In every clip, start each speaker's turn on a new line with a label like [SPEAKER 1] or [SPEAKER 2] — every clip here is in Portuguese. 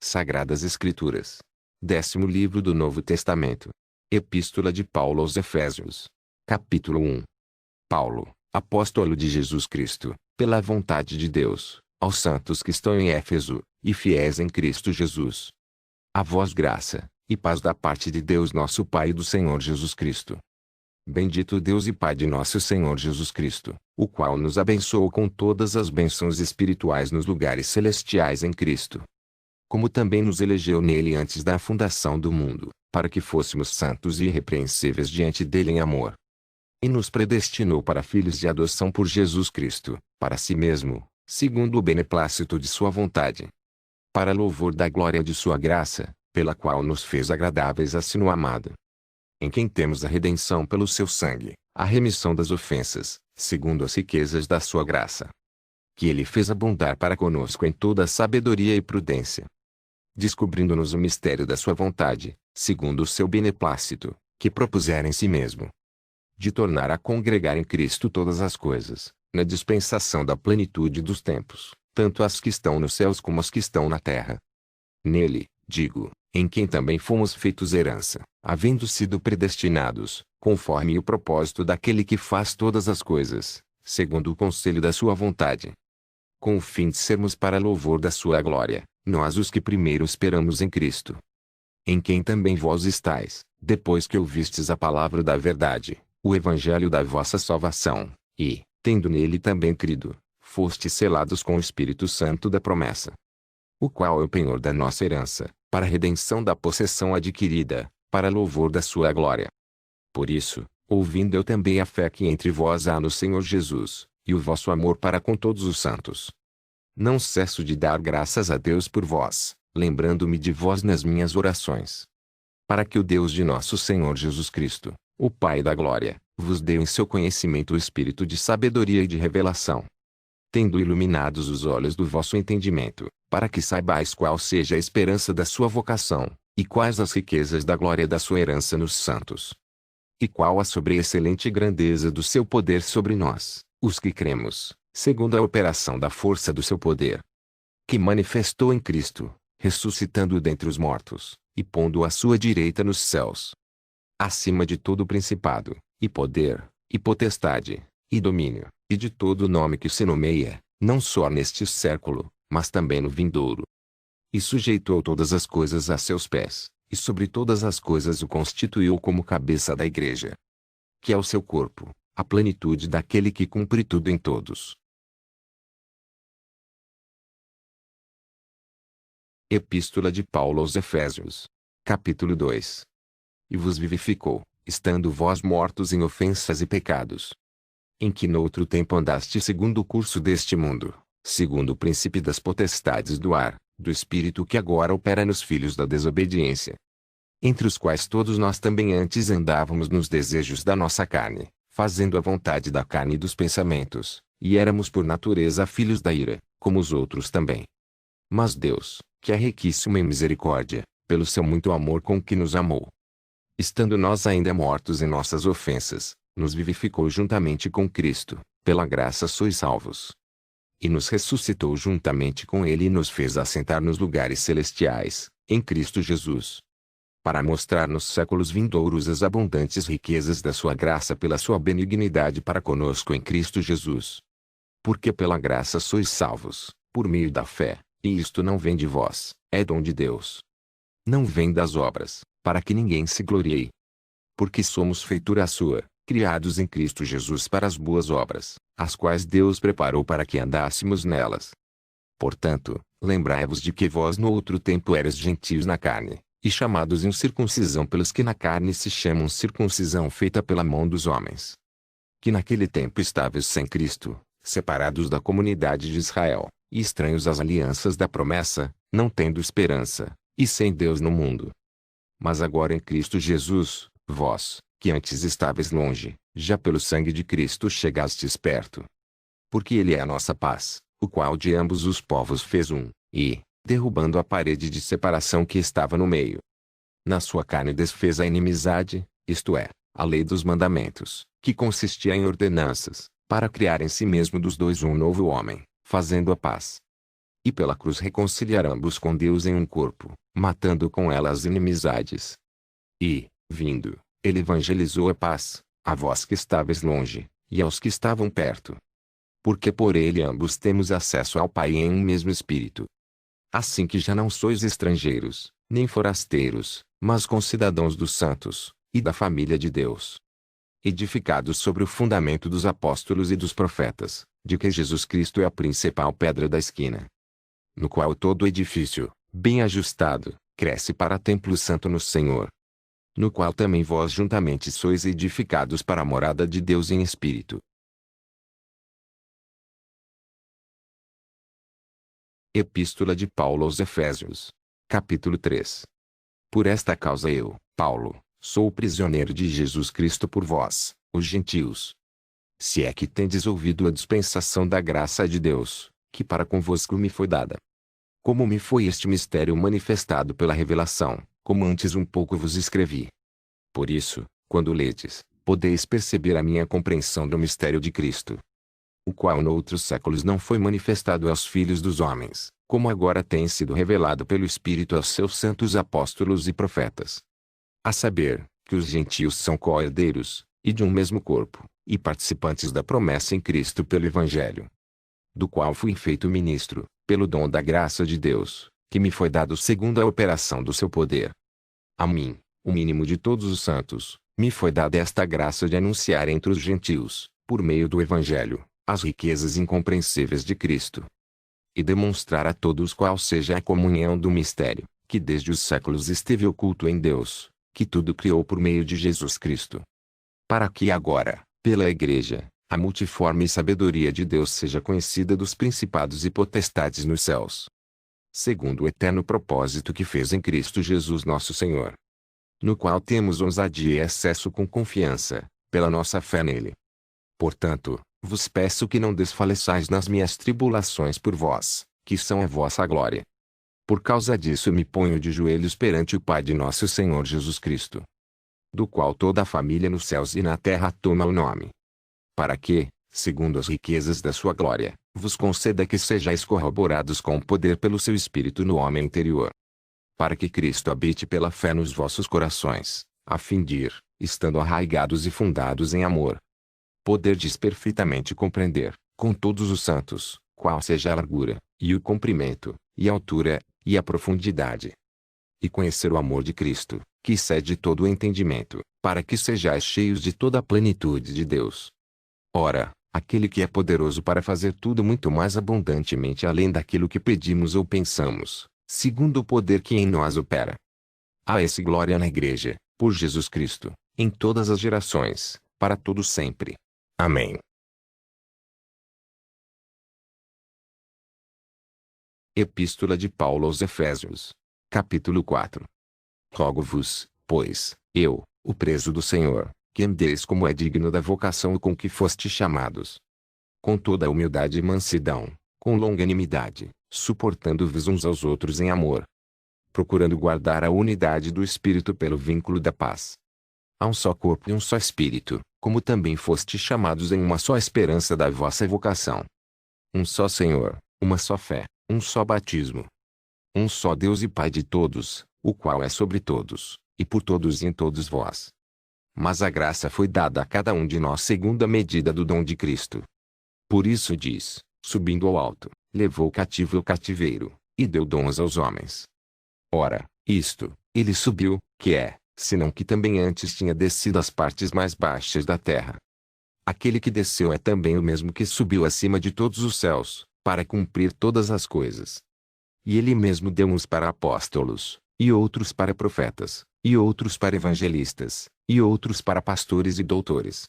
[SPEAKER 1] Sagradas Escrituras. 10º livro do Novo Testamento. Epístola de Paulo aos Efésios. Capítulo 1. Paulo, apóstolo de Jesus Cristo, pela vontade de Deus, aos santos que estão em Éfeso, e fiéis em Cristo Jesus. A vós graça, e paz da parte de Deus nosso Pai e do Senhor Jesus Cristo. Bendito Deus e Pai de nosso Senhor Jesus Cristo, o qual nos abençoou com todas as bênçãos espirituais nos lugares celestiais em Cristo. Como também nos elegeu nele antes da fundação do mundo, para que fôssemos santos e irrepreensíveis diante dele em amor. E nos predestinou para filhos de adoção por Jesus Cristo, para si mesmo, segundo o beneplácito de sua vontade. Para louvor da glória de sua graça, pela qual nos fez agradáveis a si no amado. Em quem temos a redenção pelo seu sangue, a remissão das ofensas, segundo as riquezas da sua graça. Que ele fez abundar para conosco em toda sabedoria e prudência. Descobrindo-nos o mistério da sua vontade, segundo o seu beneplácito, que propusera em si mesmo. De tornar a congregar em Cristo todas as coisas, na dispensação da plenitude dos tempos, tanto as que estão nos céus como as que estão na terra. Nele, digo, em quem também fomos feitos herança, havendo sido predestinados, conforme o propósito daquele que faz todas as coisas, segundo o conselho da sua vontade. Com o fim de sermos para louvor da sua glória, nós os que primeiro esperamos em Cristo. Em quem também vós estáis, depois que ouvistes a palavra da verdade, o evangelho da vossa salvação, e, tendo nele também crido, fostes selados com o Espírito Santo da promessa. O qual é o penhor da nossa herança, para a redenção da possessão adquirida, para louvor da sua glória. Por isso, ouvindo eu também a fé que entre vós há no Senhor Jesus, e o vosso amor para com todos os santos. Não cesso de dar graças a Deus por vós, lembrando-me de vós nas minhas orações. Para que o Deus de nosso Senhor Jesus Cristo, o Pai da glória, vos dê em seu conhecimento o espírito de sabedoria e de revelação. Tendo iluminados os olhos do vosso entendimento, para que saibais qual seja a esperança da sua vocação, e quais as riquezas da glória da sua herança nos santos. E qual a sobreexcelente grandeza do seu poder sobre nós, os que cremos, segundo a operação da força do seu poder. Que manifestou em Cristo, ressuscitando-o dentre os mortos, e pondo-o à sua direita nos céus. Acima de todo principado, e poder, e potestade, e domínio, e de todo nome que se nomeia, não só neste século, mas também no vindouro. E sujeitou todas as coisas a seus pés, e sobre todas as coisas o constituiu como cabeça da igreja. Que é o seu corpo, a plenitude daquele que cumpre tudo em todos. Epístola de Paulo aos Efésios. Capítulo 2. E vos vivificou, estando vós mortos em ofensas e pecados, em que noutro tempo andaste segundo o curso deste mundo, segundo o príncipe das potestades do ar, do espírito que agora opera nos filhos da desobediência. Entre os quais todos nós também antes andávamos nos desejos da nossa carne, fazendo a vontade da carne e dos pensamentos, e éramos por natureza filhos da ira, como os outros também. Mas Deus, que é riquíssimo em misericórdia, pelo seu muito amor com que nos amou, estando nós ainda mortos em nossas ofensas, nos vivificou juntamente com Cristo, pela graça sois salvos. E nos ressuscitou juntamente com ele e nos fez assentar nos lugares celestiais, em Cristo Jesus. Para mostrar nos séculos vindouros as abundantes riquezas da sua graça pela sua benignidade para conosco em Cristo Jesus. Porque pela graça sois salvos, por meio da fé, e isto não vem de vós, é dom de Deus. Não vem das obras, para que ninguém se glorie. Porque somos feitura sua, criados em Cristo Jesus para as boas obras, as quais Deus preparou para que andássemos nelas. Portanto, lembrai-vos de que vós no outro tempo eres gentios na carne, e chamados incircuncisão pelos que na carne se chamam circuncisão feita pela mão dos homens. Que naquele tempo estáveis sem Cristo, separados da comunidade de Israel, e estranhos às alianças da promessa, não tendo esperança, e sem Deus no mundo. Mas agora em Cristo Jesus, vós, que antes estáveis longe, já pelo sangue de Cristo chegastes perto. Porque ele é a nossa paz, o qual de ambos os povos fez um, e, derrubando a parede de separação que estava no meio, na sua carne desfez a inimizade, isto é, a lei dos mandamentos, que consistia em ordenanças, para criar em si mesmo dos dois um novo homem, fazendo a paz. e pela cruz reconciliar ambos com Deus em um corpo, matando com ela as inimizades. E, vindo, ele evangelizou a paz, a vós que estáveis longe, e aos que estavam perto. Porque por ele ambos temos acesso ao Pai em um mesmo Espírito. Assim que já não sois estrangeiros, nem forasteiros, mas concidadãos dos santos, e da família de Deus. Edificados sobre o fundamento dos apóstolos e dos profetas, de que Jesus Cristo é a principal pedra da esquina. No qual todo edifício, bem ajustado, cresce para templo santo no Senhor. No qual também vós juntamente sois edificados para a morada de Deus em Espírito. Epístola de Paulo aos Efésios. Capítulo 3. Por esta causa eu, Paulo, sou prisioneiro de Jesus Cristo por vós, os gentios. Se é que tendes ouvido a dispensação da graça de Deus, que para convosco me foi dada. Como me foi este mistério manifestado pela revelação, como antes um pouco vos escrevi. Por isso, quando ledes, podeis perceber a minha compreensão do mistério de Cristo, o qual noutros séculos não foi manifestado aos filhos dos homens, como agora tem sido revelado pelo Espírito aos seus santos apóstolos e profetas. A saber, que os gentios são co-herdeiros, e de um mesmo corpo, e participantes da promessa em Cristo pelo Evangelho, do qual fui feito ministro, pelo dom da graça de Deus, que me foi dado segundo a operação do seu poder. A mim, o mínimo de todos os santos, me foi dada esta graça de anunciar entre os gentios, por meio do Evangelho, as riquezas incompreensíveis de Cristo. E demonstrar a todos qual seja a comunhão do mistério, que desde os séculos esteve oculto em Deus, que tudo criou por meio de Jesus Cristo. Para que agora, pela Igreja, a multiforme sabedoria de Deus seja conhecida dos principados e potestades nos céus. Segundo o eterno propósito que fez em Cristo Jesus nosso Senhor. No qual temos ousadia e acesso com confiança, pela nossa fé nele. Portanto, vos peço que não desfaleçais nas minhas tribulações por vós, que são a vossa glória. Por causa disso me ponho de joelhos perante o Pai de nosso Senhor Jesus Cristo, do qual toda a família nos céus e na terra toma o nome. Para que, segundo as riquezas da sua glória, vos conceda que sejais corroborados com o poder pelo seu Espírito no homem interior. Para que Cristo habite pela fé nos vossos corações, a fim de ir, estando arraigados e fundados em amor, poderdes perfeitamente compreender, com todos os santos, qual seja a largura, e o comprimento, e a altura, e a profundidade. E conhecer o amor de Cristo, que excede todo o entendimento, para que sejais cheios de toda a plenitude de Deus. Ora, aquele que é poderoso para fazer tudo muito mais abundantemente além daquilo que pedimos ou pensamos, segundo o poder que em nós opera. A esse glória na Igreja, por Jesus Cristo, em todas as gerações, para todos sempre. Amém. Epístola de Paulo aos Efésios. Capítulo 4. Rogo-vos, pois, eu, o preso do Senhor, que andeis como é digno da vocação com que foste chamados. Com toda a humildade e mansidão, com longanimidade, suportando-vos uns aos outros em amor, procurando guardar a unidade do Espírito pelo vínculo da paz. Há um só corpo e um só Espírito, como também fostes chamados em uma só esperança da vossa vocação. Um só Senhor, uma só fé, um só batismo. Um só Deus e Pai de todos, o qual é sobre todos, e por todos e em todos vós. Mas a graça foi dada a cada um de nós segundo a medida do dom de Cristo. Por isso diz, subindo ao alto, levou cativo o cativeiro, e deu dons aos homens. Ora, isto, ele subiu, que é, senão que também antes tinha descido às partes mais baixas da terra. Aquele que desceu é também o mesmo que subiu acima de todos os céus, para cumprir todas as coisas. E ele mesmo deu uns para apóstolos, e outros para profetas, e outros para evangelistas, e outros para pastores e doutores,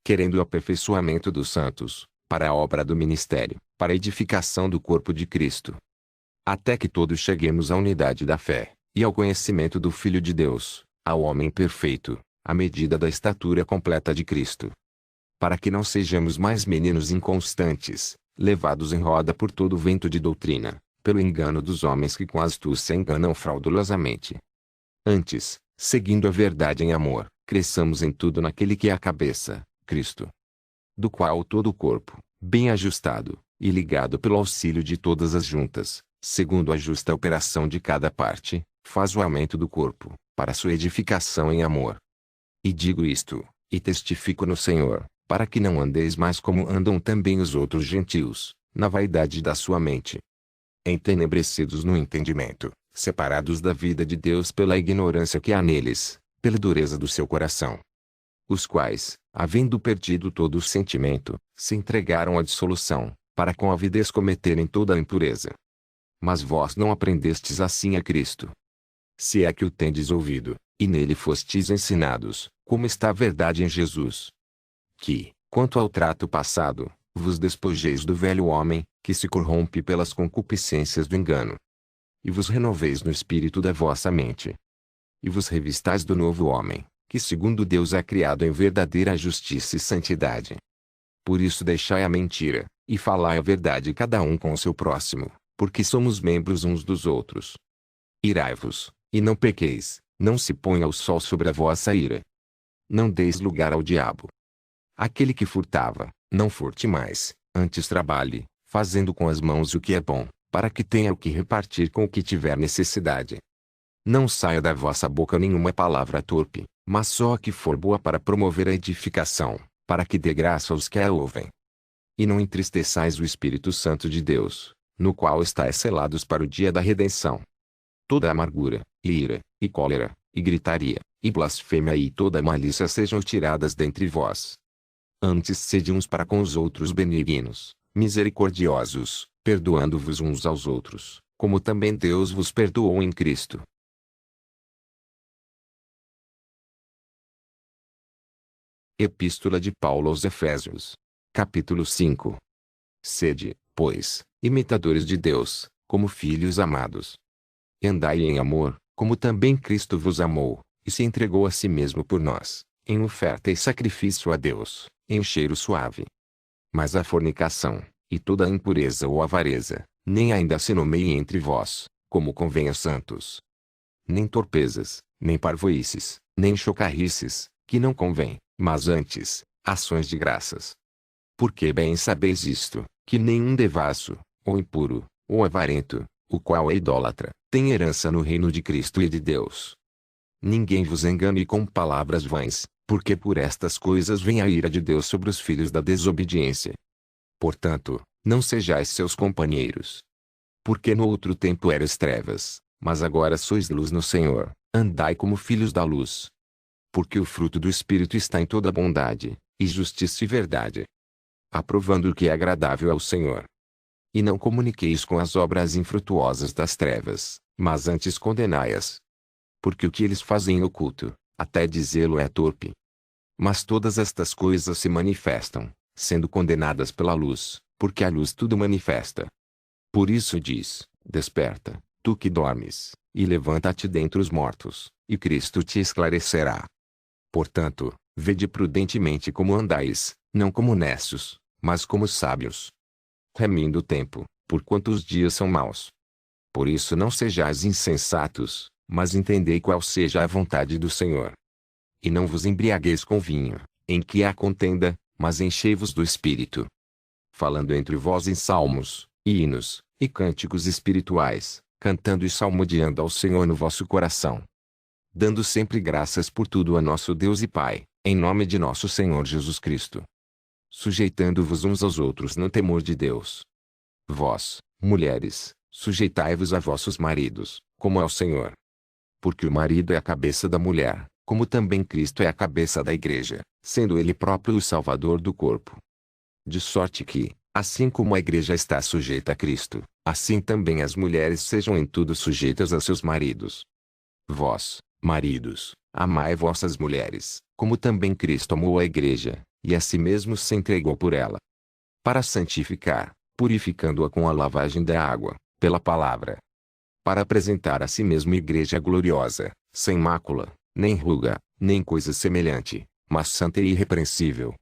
[SPEAKER 1] querendo o aperfeiçoamento dos santos, para a obra do ministério, para a edificação do corpo de Cristo, até que todos cheguemos à unidade da fé, e ao conhecimento do Filho de Deus, ao homem perfeito, à medida da estatura completa de Cristo. Para que não sejamos mais meninos inconstantes, levados em roda por todo o vento de doutrina, pelo engano dos homens que com astúcia enganam fraudulosamente. Antes, seguindo a verdade em amor, cresçamos em tudo naquele que é a cabeça, Cristo, do qual todo o corpo, bem ajustado, e ligado pelo auxílio de todas as juntas, segundo a justa operação de cada parte, faz o aumento do corpo, para sua edificação em amor. E digo isto, e testifico no Senhor, para que não andeis mais como andam também os outros gentios, na vaidade da sua mente, entenebrecidos no entendimento, separados da vida de Deus pela ignorância que há neles, pela dureza do seu coração. Os quais, havendo perdido todo o sentimento, se entregaram à dissolução, para com avidez cometerem toda a impureza. Mas vós não aprendestes assim a Cristo. Se é que o tendes ouvido, e nele fostes ensinados, como está a verdade em Jesus. Que, quanto ao trato passado, vos despojeis do velho homem, que se corrompe pelas concupiscências do engano. E vos renoveis no espírito da vossa mente. E vos revistais do novo homem, que segundo Deus é criado em verdadeira justiça e santidade. Por isso deixai a mentira, e falai a verdade cada um com o seu próximo, porque somos membros uns dos outros. Irai-vos, e não pequeis, não se ponha o sol sobre a vossa ira. Não deis lugar ao diabo. Aquele que furtava, não furte mais, antes trabalhe, fazendo com as mãos o que é bom, para que tenha o que repartir com o que tiver necessidade. Não saia da vossa boca nenhuma palavra torpe, mas só a que for boa para promover a edificação, para que dê graça aos que a ouvem. E não entristeçais o Espírito Santo de Deus, no qual estáis selados para o dia da redenção. Toda amargura, e ira, e cólera, e gritaria, e blasfêmia e toda malícia sejam tiradas dentre vós. Antes sede uns para com os outros benignos, misericordiosos, perdoando-vos uns aos outros, como também Deus vos perdoou em Cristo. Epístola de Paulo aos Efésios. Capítulo 5. Sede, pois, imitadores de Deus, como filhos amados. E andai em amor, como também Cristo vos amou, e se entregou a si mesmo por nós, em oferta e sacrifício a Deus, em cheiro suave. Mas a fornicação, e toda a impureza ou avareza, nem ainda se nomeie entre vós, como convém a santos. Nem torpezas, nem parvoíces, nem chocarrices, que não convém, mas antes, ações de graças. Porque bem sabeis isto, que nenhum devasso, ou impuro, ou avarento, o qual é idólatra, tem herança no reino de Cristo e de Deus. Ninguém vos engane com palavras vãs, porque por estas coisas vem a ira de Deus sobre os filhos da desobediência. Portanto, não sejais seus companheiros. Porque no outro tempo eras trevas, mas agora sois luz no Senhor, andai como filhos da luz. Porque o fruto do Espírito está em toda bondade, e justiça e verdade, aprovando o que é agradável ao Senhor. E não comuniqueis com as obras infrutuosas das trevas, mas antes condenai-as. Porque o que eles fazem em oculto, até dizê-lo é torpe. Mas todas estas coisas se manifestam, sendo condenadas pela luz, porque a luz tudo manifesta. Por isso diz, desperta, tu que dormes, e levanta-te dentre os mortos, e Cristo te esclarecerá. Portanto, vede prudentemente como andais, não como necios, mas como sábios, remindo o tempo, porquanto os dias são maus. Por isso não sejais insensatos, mas entendei qual seja a vontade do Senhor. E não vos embriagueis com vinho, em que há contenda, mas enchei-vos do Espírito. Falando entre vós em salmos, e hinos, e cânticos espirituais, cantando e salmodiando ao Senhor no vosso coração. Dando sempre graças por tudo a nosso Deus e Pai, em nome de nosso Senhor Jesus Cristo. Sujeitando-vos uns aos outros no temor de Deus. Vós, mulheres, sujeitai-vos a vossos maridos, como ao Senhor. Porque o marido é a cabeça da mulher, como também Cristo é a cabeça da igreja, sendo ele próprio o salvador do corpo. De sorte que, assim como a igreja está sujeita a Cristo, assim também as mulheres sejam em tudo sujeitas a seus maridos. Vós, maridos, amai vossas mulheres, como também Cristo amou a igreja, e a si mesmo se entregou por ela. Para santificar, purificando-a com a lavagem da água, pela palavra. Para apresentar a si mesmo igreja gloriosa, sem mácula, nem ruga, nem coisa semelhante, mas santa e irrepreensível.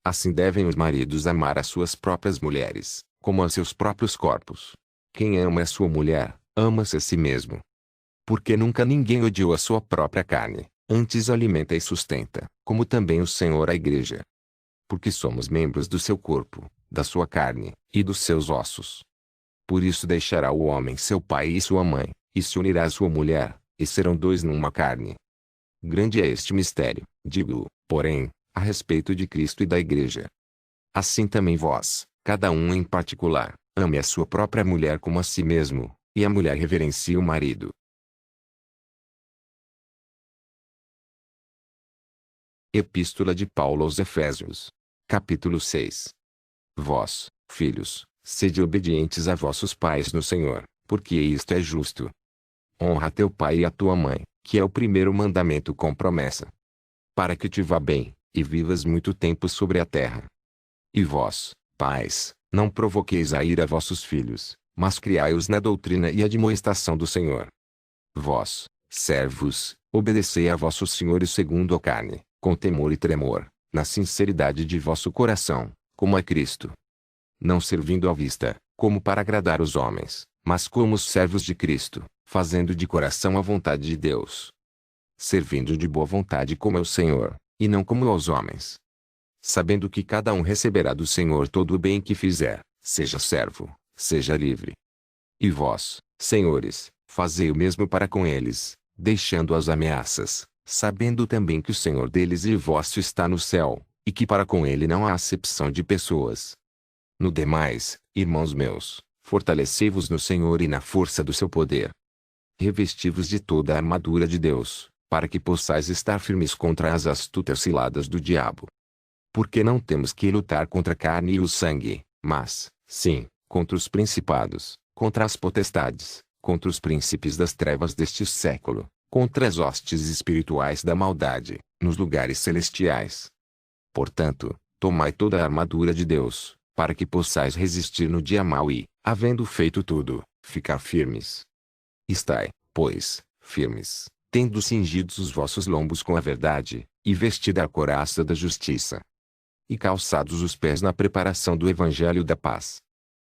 [SPEAKER 1] Assim devem os maridos amar as suas próprias mulheres, como a seus próprios corpos. Quem ama a sua mulher, ama-se a si mesmo. Porque nunca ninguém odiou a sua própria carne, antes alimenta e sustenta, como também o Senhor a igreja. Porque somos membros do seu corpo, da sua carne, e dos seus ossos. Por isso deixará o homem seu pai e sua mãe, e se unirá à sua mulher, e serão dois numa carne. Grande é este mistério, digo, porém, a respeito de Cristo e da Igreja. Assim também vós, cada um em particular, ame a sua própria mulher como a si mesmo, e a mulher reverencie o marido. Epístola de Paulo aos Efésios. Capítulo 6. Vós, filhos, sede obedientes a vossos pais no Senhor, porque isto é justo. Honra teu pai e a tua mãe, que é o primeiro mandamento com promessa, para que te vá bem, e vivas muito tempo sobre a terra. E vós, pais, não provoqueis a ira vossos filhos, mas criai-os na doutrina e admoestação do Senhor. Vós, servos, obedecei a vossos senhores segundo a carne, com temor e tremor, na sinceridade de vosso coração, como a Cristo. Não servindo à vista, como para agradar os homens, mas como os servos de Cristo, fazendo de coração a vontade de Deus. Servindo de boa vontade como ao Senhor, e não como aos homens. Sabendo que cada um receberá do Senhor todo o bem que fizer, seja servo, seja livre. E vós, senhores, fazei o mesmo para com eles, deixando as ameaças, sabendo também que o Senhor deles e vosso está no céu, e que para com ele não há acepção de pessoas. No demais, irmãos meus, fortalecei-vos no Senhor e na força do seu poder. Revesti-vos de toda a armadura de Deus, para que possais estar firmes contra as astutas ciladas do diabo. Porque não temos que lutar contra a carne e o sangue, mas, sim, contra os principados, contra as potestades, contra os príncipes das trevas deste século, contra as hostes espirituais da maldade, nos lugares celestiais. Portanto, tomai toda a armadura de Deus, para que possais resistir no dia mau e, havendo feito tudo, ficar firmes. Estai, pois, firmes, tendo cingidos os vossos lombos com a verdade, e vestida a couraça da justiça. E calçados os pés na preparação do evangelho da paz.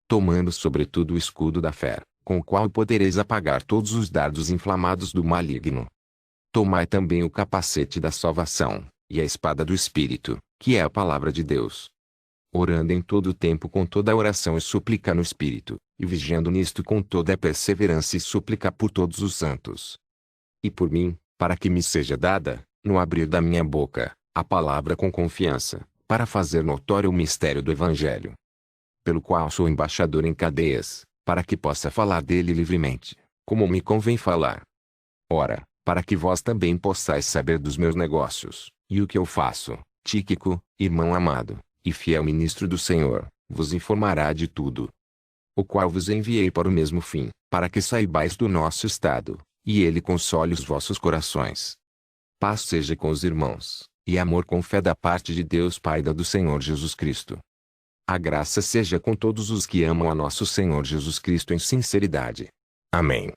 [SPEAKER 1] Tomando sobretudo o escudo da fé, com o qual podereis apagar todos os dardos inflamados do maligno. Tomai também o capacete da salvação, e a espada do Espírito, que é a palavra de Deus. Orando em todo o tempo com toda a oração e súplica no Espírito, e vigiando nisto com toda a perseverança e súplica por todos os santos. E por mim, para que me seja dada, no abrir da minha boca, a palavra com confiança, para fazer notório o mistério do Evangelho, pelo qual sou embaixador em cadeias, para que possa falar dele livremente, como me convém falar. Ora, para que vós também possais saber dos meus negócios, e o que eu faço, Tíquico, irmão amado, e fiel ministro do Senhor, vos informará de tudo. O qual vos enviei para o mesmo fim, para que saibais do nosso estado, e ele console os vossos corações. Paz seja com os irmãos, e amor com fé da parte de Deus Pai da do Senhor Jesus Cristo. A graça seja com todos os que amam a nosso Senhor Jesus Cristo em sinceridade. Amém.